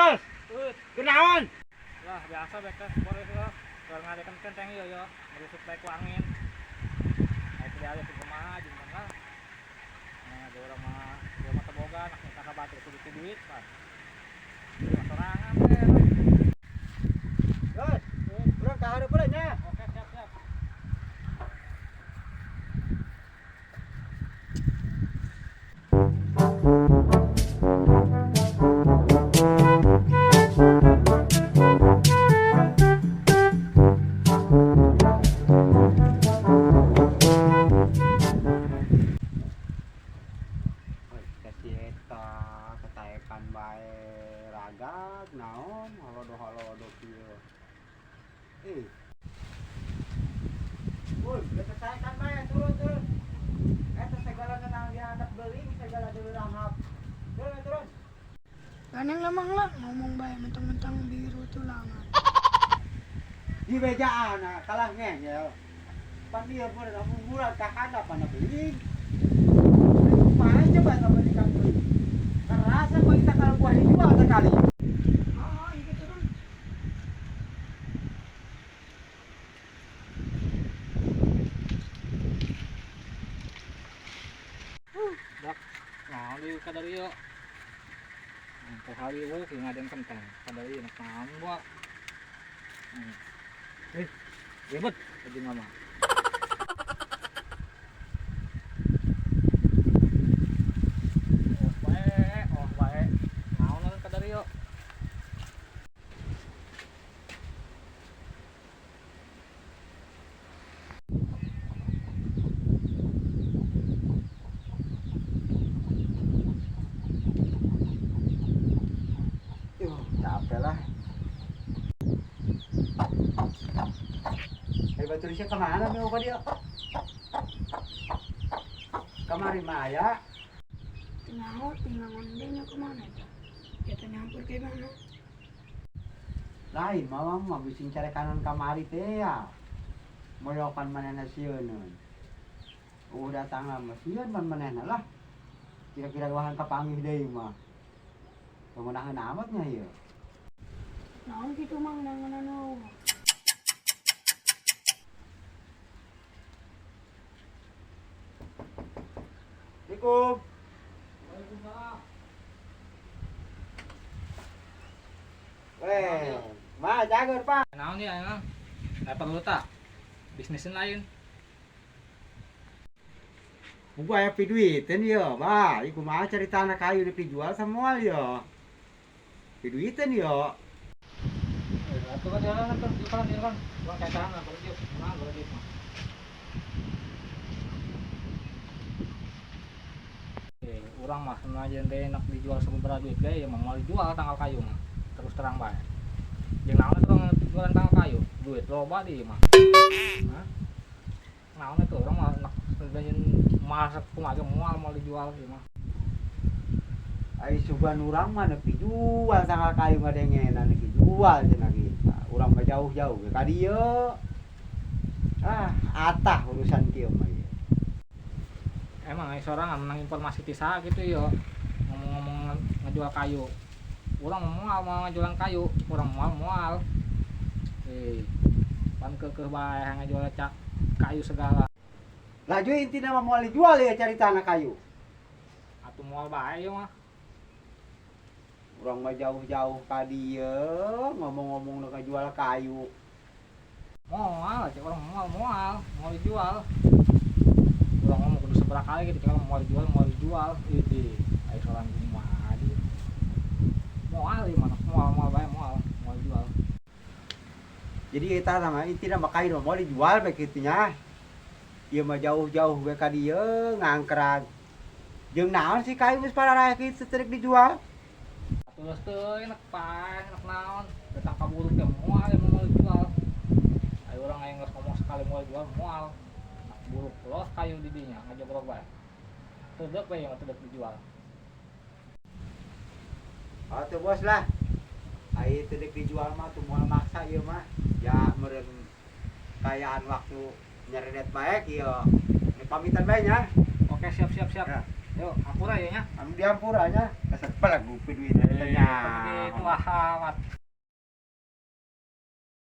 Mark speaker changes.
Speaker 1: Dol. Kenaon?
Speaker 2: Lah biasa beka boleh itu kalau ngadakan kenteng yo merusuk baik angin. Itu dia ada kumaha jeung lah. Nah, dia mah teboga nak minta ka batur kudu duit, Pak. Sorangan teh.
Speaker 1: Dol. Urang ka hareup heula nya.
Speaker 2: Oke, siap.
Speaker 1: Kasih eta ketaekan bae ragag naon halodo kieu. Woi, ketaekan bae turun. Eta segala kenal dia anak beuling segala deurang. Turun.
Speaker 3: Ganang lamang lah ngomong bae mentang-mentang biru tulangan.
Speaker 1: Di bejaan kalah ngeyel. Pan dia bener murah ka handap ana beuling. Kumaha coba ka beuling ka beuling. Kerasa kok kita kalau buah dijual sekali.
Speaker 3: Ini turun.
Speaker 2: Dak. Nah, di kadari yo. Teh hari we ngaden kenteng. Kadari nak naon gua. Ribet jadi mama. Oh bae. Naon kadari yo.
Speaker 1: Capek lah. Batur siya kemana nih dia? Kamari Maya.
Speaker 3: Tinangon dia kemana itu? Kita nyampur ke mana?
Speaker 1: Lain mamang mah bising cari kanan kamari teh ya. Moyokan manehna sieun. Datang mah sieun manehna lah. Kira-kira wahan kapanggih deui mah. Kemudahan amat nya ieu.
Speaker 3: Naon kitu mang nangan
Speaker 1: Assalamualaikum.
Speaker 2: Waalaikumsalam.
Speaker 1: Mah jager Pak.
Speaker 2: Naon ya, emang? Perlu tak? Bisnisin lain.
Speaker 1: Buku aya piduiten ieu, Bah. Ieu kumaha caritana kayu dijual samoal ieu. Piduiten ieu.
Speaker 2: Atuh kan jalan tuh, di kan. Uang kaitan apa yuk? Mana boleh mah. Urang mah senajan teh enak dijual sababaraha duit ge ya mah mau dijual tanggal kayu mah. Terus terang bae. Jeung naon itu jualan tanggal kayu, duit loba di mah. Hah? Naon itu urang mah enak senajan masak kumaha moal mau dijual ieu mah.
Speaker 1: Ai sugan urang mah nepi jual tanggal kayu ngadengenan nepi jual cenah kita. Urang mah jauh-jauh ge ka dieu. Atah urusan kieu mah ieu.
Speaker 2: Emang sorangan menang informasi ti saha gitu yo. Ngomong-ngomong ngejual kayu. Urang mau ngejualan kayu, urang moal. Pan keukeuh bae ngajual kayu segala.
Speaker 1: Laju intina mah moal dijual ya caritana kayu.
Speaker 2: Atuh moal bae yo mah.
Speaker 1: Urang mah jauh-jauh ka dieu ngomong-ngomong nu jual kayu.
Speaker 2: Moal, cek orang moal dijual. Urang ngomong kudu seberapa kali gitu, cek orang mau dijual. Idi, aya soran kumaha di. Moal ieu mah, moal bae moal dijual.
Speaker 1: Jadi eta mah intina mah kayu moal dijual bae kitu nya. Ieu mah jauh-jauh we ka dieu ngangkrag. Jeung naon sih kayu geus pararaya kitu teu dijual?
Speaker 2: Terus tuh enak naon datang kabur ke moal yang mau dijual. Ayo orang yang ngomong sekali mau jual moal buruk los kayu di dinya ngajogrok bae tedek bae yang tedek dijual.
Speaker 1: Atuh bos lah. Ai tedek dijual mah tuh moal maksa ieu mah. Ya meureun kayaan waktu nyeredet bae ieu. Ini pamitan bae nya.
Speaker 2: Oke siap.
Speaker 1: Ya.
Speaker 2: Yuk, ampura ya nya.
Speaker 1: Anu diampura nya. Kasar pelag gupi duit nya.
Speaker 2: wahawat